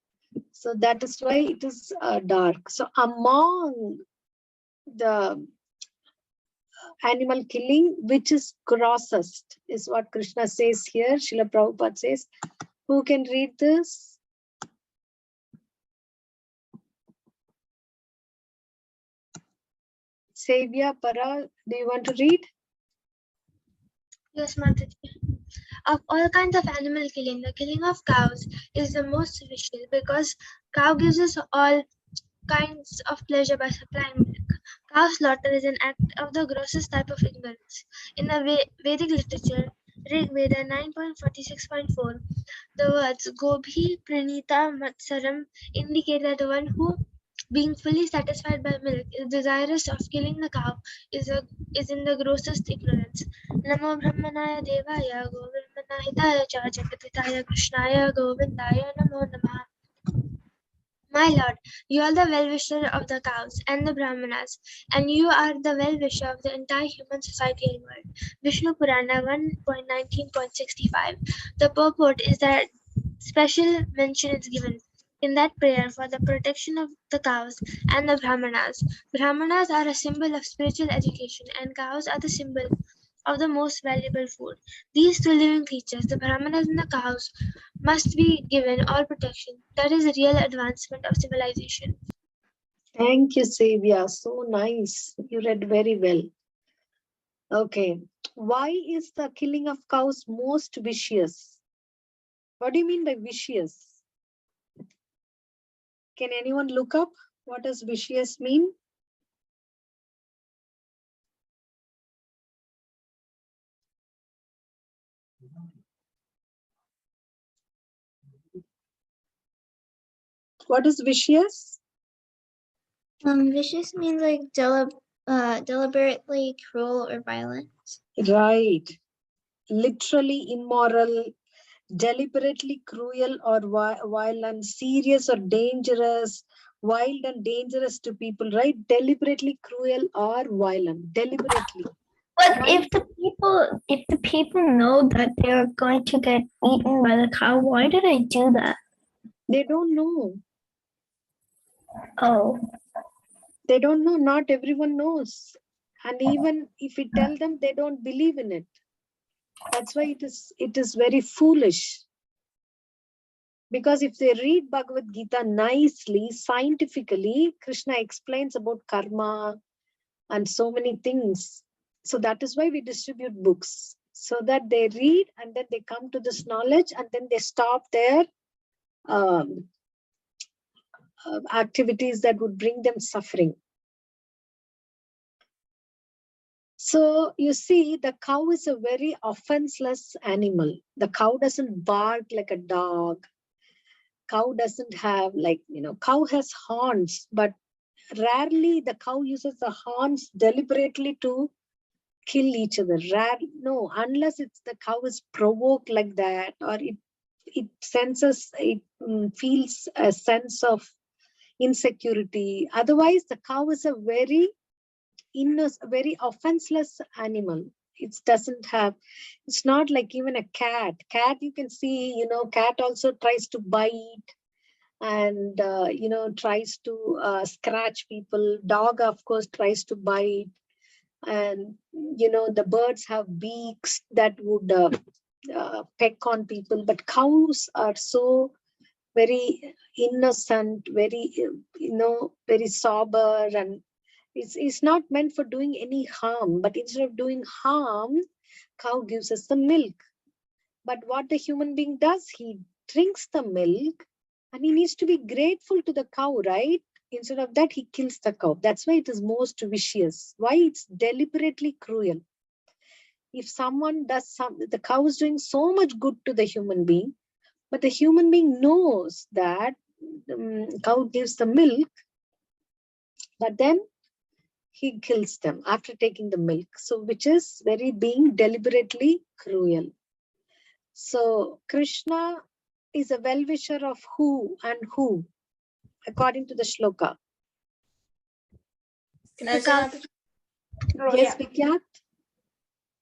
So that is why it is dark. So among the animal killing, which is grossest, is what Krishna says here. Srila Prabhupada says. Who can read this? Sevya, Para, do you want to read? Yes, Mataji. Of all kinds of animal killing, the killing of cows is the most vicious, because cow gives us all kinds of pleasure by supplying milk. Cow slaughter is an act of the grossest type of ignorance. In the Vedic literature, Rig Veda 9.46.4, the words Gobhi Pranita Matsaram indicate that the one who, being fully satisfied by milk, is desirous of killing the cow is in the grossest ignorance. Namo Brahmanaya Devaya Govindana Hitaya Cha Jagatitaya Krishnaya Govindaya Namo Namaha. My lord, you are the well-wisher of the cows and the brahmanas, and you are the well-wisher of the entire human society and world. Vishnu Purana 1.19.65. The purport is that special mention is given in that prayer for the protection of the cows and the brahmanas. Brahmanas are a symbol of spiritual education, and cows are the symbol of the most valuable food. These two living creatures, the brahmanas and the cows, must be given all protection. That is the real advancement of civilization. Thank you, Sevia. So nice. You read very well. Okay. Why is the killing of cows most vicious? What do you mean by vicious? Can anyone look up what does vicious mean? What is vicious? Vicious means like deliberately cruel or violent. Right. Literally immoral, deliberately cruel or violent, serious or dangerous, wild and dangerous to people, right? Deliberately cruel or violent, deliberately. But Why? if the people know that they are going to get eaten by the cow, why do they do that? They don't know. Oh, They don't know. Not everyone knows. And even if we tell them, they don't believe in it. That's why it is very foolish. Because if they read Bhagavad Gita nicely, scientifically, Krishna explains about karma and so many things. So that is why we distribute books, so that they read and then they come to this knowledge and then they stop their activities that would bring them suffering. So you see, the cow is a very offenseless animal. The cow doesn't bark like a dog. Cow doesn't have cow has horns, but rarely the cow uses the horns deliberately to kill each other. No, unless it's the cow is provoked like that, or it feels a sense of insecurity. Otherwise, the cow is a very very offenseless animal. It doesn't have, it's not like even a cat. Cat, you can see, cat also tries to bite and, tries to scratch people. Dog, of course, tries to bite. And, the birds have beaks that would peck on people. But cows are so very innocent, very, very sober, and it's not meant for doing any harm. But instead of doing harm, cow gives us the milk. But what the human being does, he drinks the milk and he needs to be grateful to the cow, right? Instead of that, he kills the cow. That's why it is most vicious. Why? It's deliberately cruel. If someone does the cow is doing so much good to the human being, but the human being knows that cow gives the milk, but then he kills them after taking the milk. So, which is very being deliberately cruel. So, Krishna is a well-wisher of who and who, according to the shloka? Can I say that? Oh, Yes, yeah.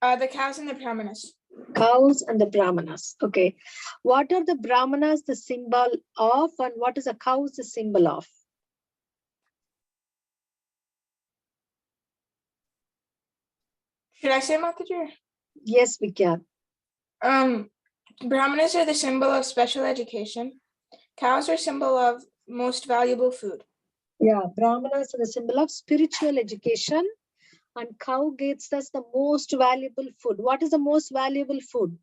Vikyat? The cows and the brahmanas. Cows and the brahmanas. Okay. What are the brahmanas the symbol of, and what is a cow the symbol of? Should I say Mataji? Yes, Vikyat. Brahmanas are the symbol of special education. Cows are symbol of most valuable food. Yeah, brahmanas are the symbol of spiritual education, and cow gives us the most valuable food. What is the most valuable food?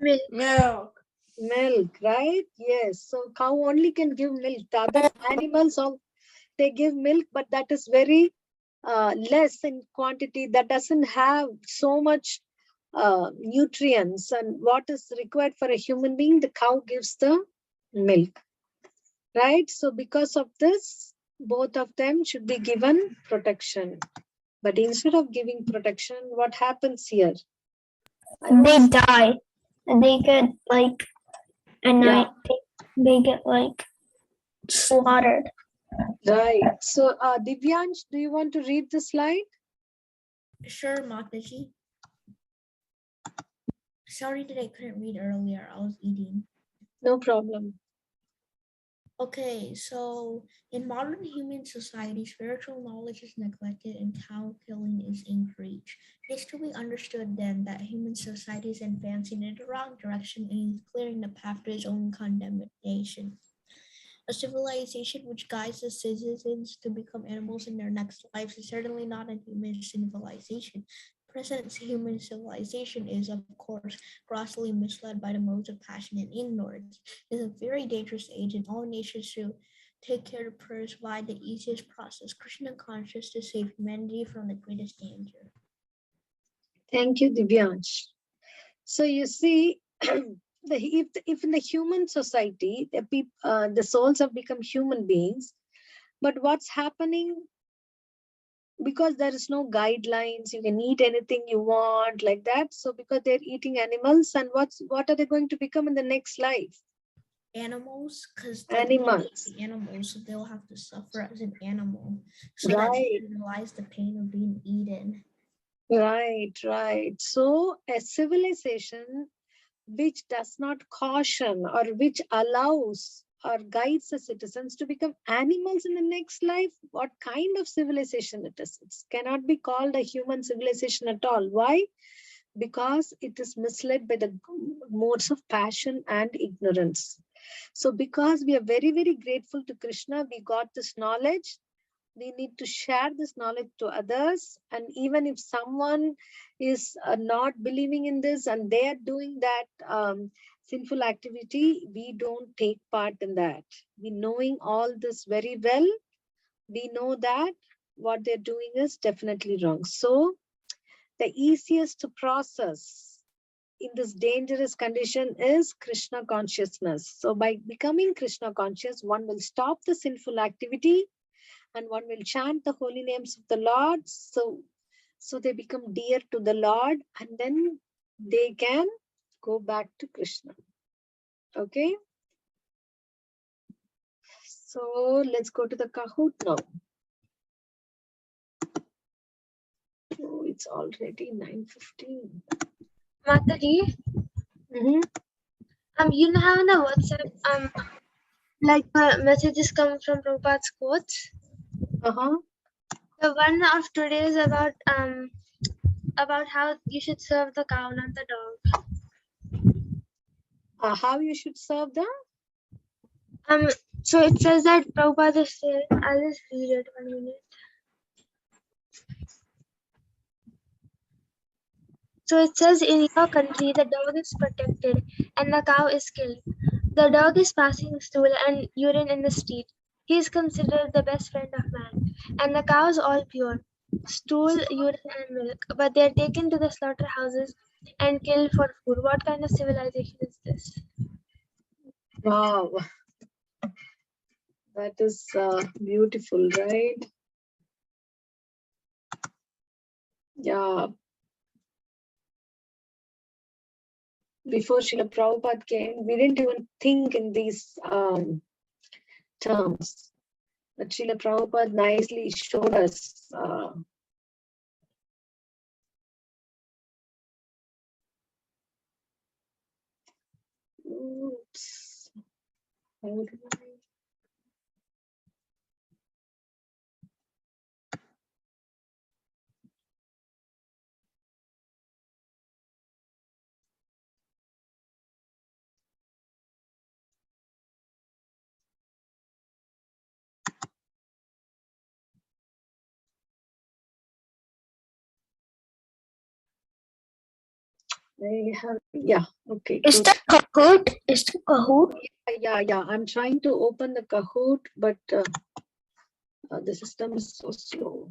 Milk. Milk, right? Yes. So cow only can give milk. The other animals, they give milk, but that is very less in quantity. That doesn't have so much nutrients. And what is required for a human being, the cow gives the milk, right? So because of this, both of them should be given protection. But instead of giving protection, what happens here? they die. They get like a night. they get like slaughtered. Right. So, Divyansh, do you want to read the slide? Sure, Mataji. Sorry that I couldn't read earlier. I was eating. No problem. Okay, so in modern human society, spiritual knowledge is neglected and cow killing is encouraged. It is to be understood then that human society is advancing in the wrong direction and is clearing the path to its own condemnation. A civilization which guides the citizens to become animals in their next lives is certainly not a human civilization. Present human civilization is, of course, grossly misled by the modes of passion and ignorance. It is a very dangerous age, and all nations should take care to provide the easiest process, Krishna conscious, to save humanity from the greatest danger. Thank you, Divyansh. So you see, if in the human society, the souls have become human beings, but what's happening? Because there is no guidelines, you can eat anything you want like that. So because they're eating animals, and what are they going to become in the next life? Animals, because Animals. animals, so they'll have to suffer as an animal so Right. that they can realize the pain of being eaten. Right. So a civilization which does not caution or which allows or guides the citizens to become animals in the next life, what kind of civilization it is? It cannot be called a human civilization at all. Why? Because it is misled by the modes of passion and ignorance. So because we are very, very grateful to Krishna, we got this knowledge. We need to share this knowledge to others. And even if someone is not believing in this and they are doing that sinful activity, we don't take part in that. We knowing all this very well, we know that what they're doing is definitely wrong. So the easiest process in this dangerous condition is Krishna consciousness. So by becoming Krishna conscious, one will stop the sinful activity and one will chant the holy names of the Lord. So they become dear to the Lord, and then they can go back to Krishna. Okay. So let's go to the Kahoot now. Oh, it's already 9:15. Mataji, you know how in the WhatsApp, like messages come from Prabhupada's quotes. The one of today is about how you should serve the cow, not the dog. How you should serve them? So it says that Prabhupada said, I'll just read it 1 minute. So it says, in your country, the dog is protected and the cow is killed. The dog is passing stool and urine in the street. He is considered the best friend of man. And the cow is all pure, stool, urine, and milk. But they are taken to the slaughterhouses and killed for food. What kind of civilization is this? Wow. That is beautiful, right? Yeah. Before Srila Prabhupada came, we didn't even think in these terms. But Srila Prabhupada nicely showed us. Oops. Yeah, okay. Is Good. the Kahoot? Is the Kahoot? Yeah. I'm trying to open the Kahoot, but the system is so slow.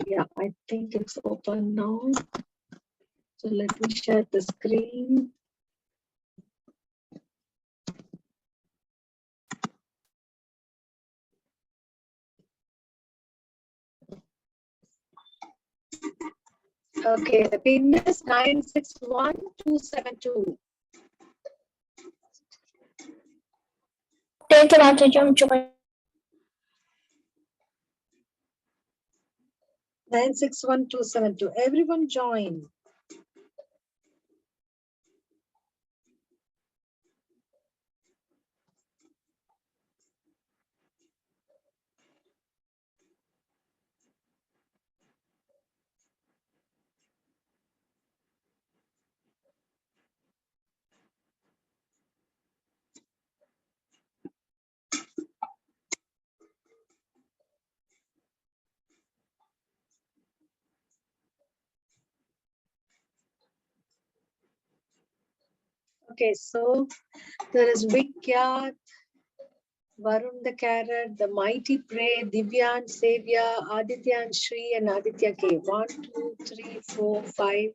Yeah, I think it's open now. So let me share the screen. Okay, the pin is 961272. Thank you, Mataji. I'm joining. 961272. Everyone join. Okay, so there is Vikyat, Varun the Carrot, the Mighty Prey, Divyan, Sevya, Aditya and Shri, and Aditya K. 1, 2, 3, 4, 5,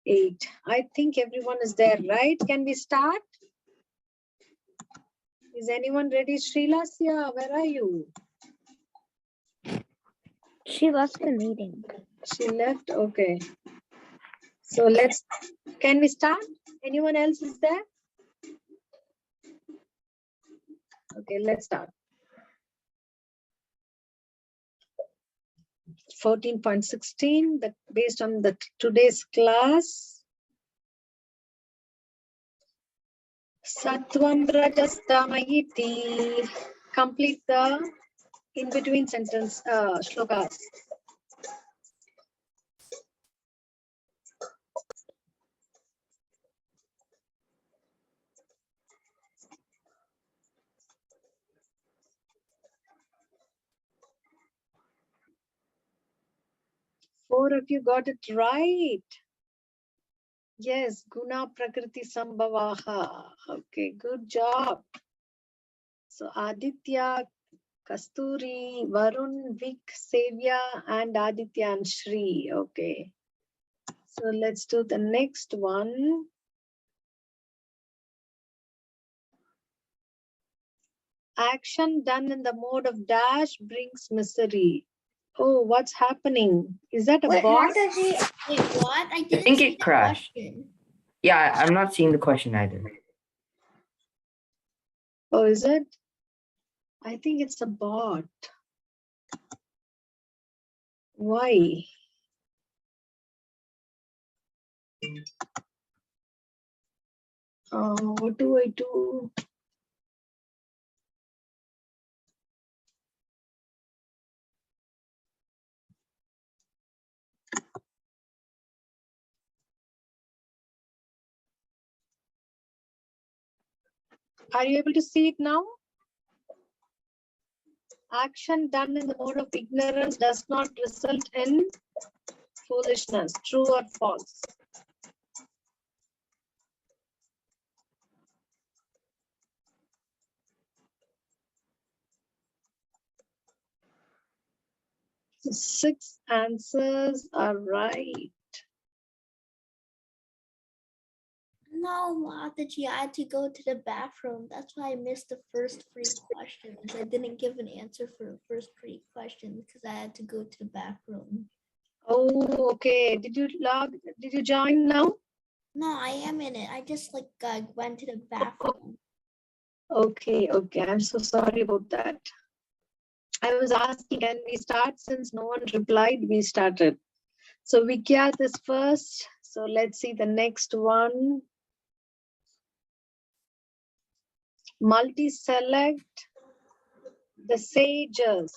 8. I think everyone is there, right? Can we start? Is anyone ready? Srilasya, where are you? She lost the meeting. She left? Okay. So can we start? Anyone else is there? Okay, let's start. 14.16, based on today's class. Sattvam rajastamayiti. Complete the in-between sentence shlokas. Four of you got it right. Yes, Guna Prakriti Sambhavaha. Okay, good job. So Aditya, Kasturi, Varun, Vik, Sevya, and Aditya and Shri. Okay. So let's do the next one. Action done in the mode of dash brings misery. Oh, what's happening? Is that a Wait, bot? Mataji, wait, what? I didn't think see it the crashed. question. Yeah, I'm not seeing the question either. Oh, is it? I think it's a bot. Why? What do I do? Are you able to see it now? Action done in the mode of ignorance does not result in foolishness. True or false? So 6 answers are right. No, Mataji, I had to go to the bathroom. That's why I missed the first 3 questions. I didn't give an answer for the first 3 questions because I had to go to the bathroom. Oh, okay. Did you join now? No, I am in it. I just went to the bathroom. Okay. I'm so sorry about that. I was asking, can we start? Since no one replied, we started. So Vikyat is first. So let's see the next one. Multi-select the sages.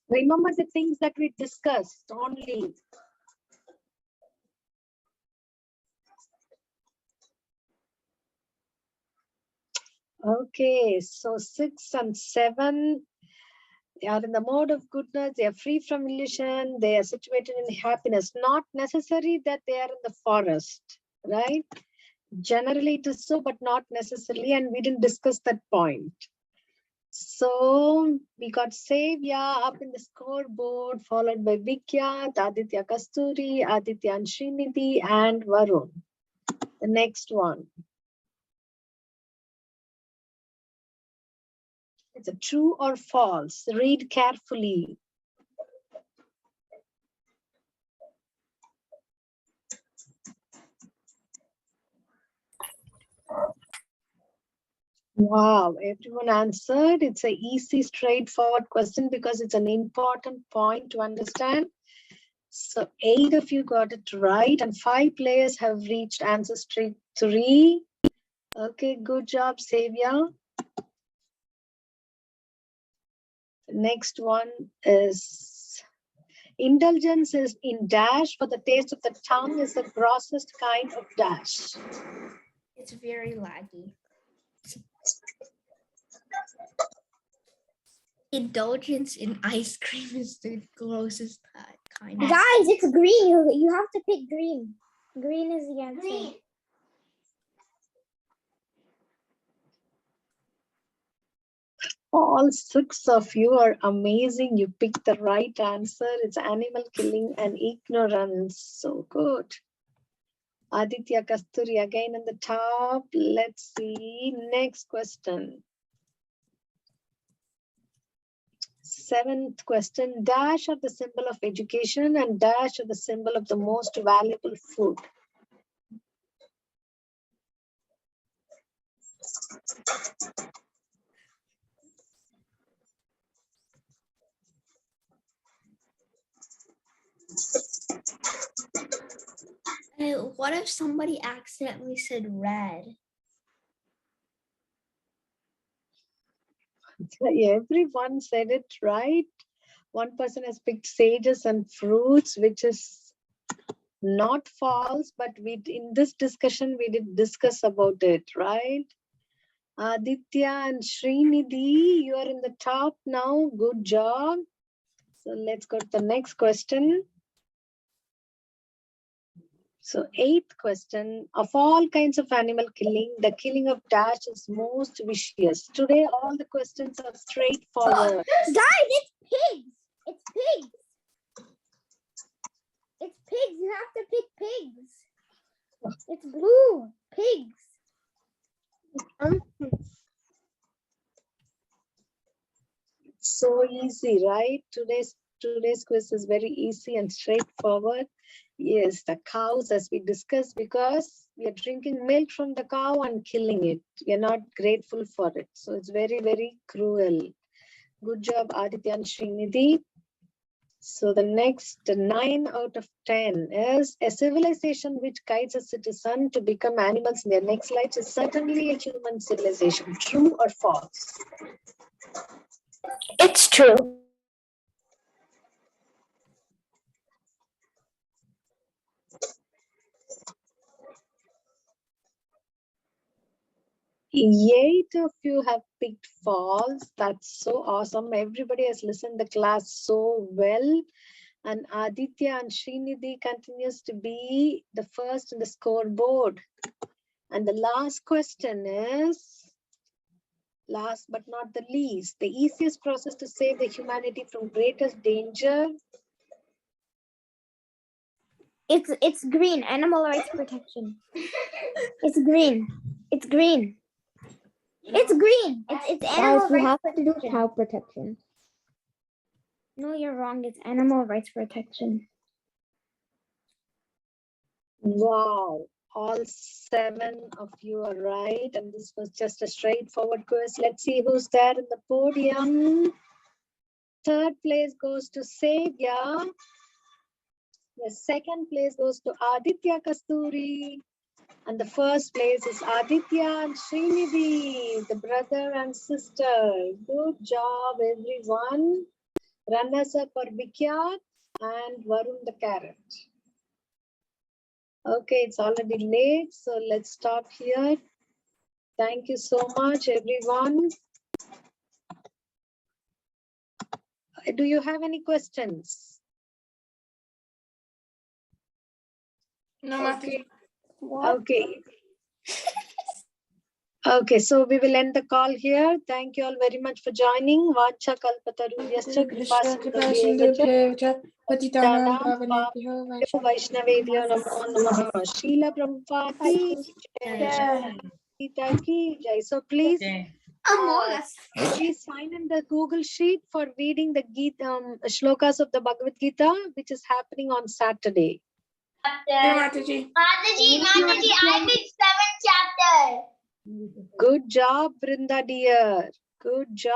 Remember the things that we discussed only. Okay, so 6 and 7, they are in the mode of goodness, they are free from illusion, they are situated in happiness. Not necessary that they are in the forest, right? Generally it is so, but not necessarily, and we didn't discuss that point. So we got Sevya up in the scoreboard, followed by Vikyat, Aditya Kasturi, Aditya and Srinidhi, and Varun. The next one. It's a true or false. Read carefully. Wow, everyone answered. It's an easy, straightforward question because it's an important point to understand. So 8 of you got it right, and 5 players have reached answer street 3. Okay, good job, Savior. The next one is indulgence is in dash, for the taste of the tongue is the grossest kind of dash. It's very laggy. Indulgence in ice cream is the grossest kind. Guys, it's green. You have to pick green. Green is the answer. Green. All 6 of you are amazing. You picked the right answer. It's animal killing and ignorance. So good. Aditya Kasturi again in the top. Let's see. Next question. 7th question. Dash are the symbol of education and dash are the symbol of the most valuable food. What if somebody accidentally said red? Everyone said it right. One person has picked sages and fruits, which is not false, but in this discussion, we did discuss about it, right? Aditya and Srinidhi, you are in the top now. Good job. So let's go to the next question. So 8th question, of all kinds of animal killing, the killing of dash is most vicious. Today, all the questions are straightforward. Guys, it's pigs. It's pigs. It's pigs. You have to pick pigs. It's blue. Pigs. So easy, right? Today's quiz is very easy and straightforward. Yes, the cows, as we discussed, because we are drinking milk from the cow and killing it. We are not grateful for it. So it's very, very cruel. Good job, Aditya and Srinidhi. So the next 9 out of 10 is a civilization which guides a citizen to become animals in their next life is certainly a human civilization. True or false? It's true. Eight of you have picked false. That's so awesome. Everybody has listened the class so well. And Aditya and Srinidhi continues to be the first in the scoreboard. And the last question is, last but not the least, the easiest process to save the humanity from greatest danger. It's green. Animal rights protection. It's green. It's green. It's green. It's animal Guys, we rights have to do protection. cow protection. No, you're wrong. It's animal rights protection. Wow, all 7 of you are right. And this was just a straightforward quiz. Let's see who's there in the podium. 3rd place goes to Savior. The 2nd place goes to Aditya Kasturi. And the 1st place is Aditya and Srinidhi, the brother and sister. Good job, everyone. Runners up are Vikyat and Varun the Carrot. Okay, it's already late, so let's stop here. Thank you so much, everyone. Do you have any questions? No, Okay. Okay. Okay, so we will end the call here. Thank you all very much for joining. Vacha kalpatarubhyascha kripasindhubhyeva Vaishnavebhyo namo namaha. Srila Prabhupada ki jai. Gita ki jai. So please Please sign in the Google Sheet for reading the shlokas of the Bhagavad Gita, which is happening on Saturday. Mataji. Mataji, I did 7 chapters. Good job, Brinda dear. Good job.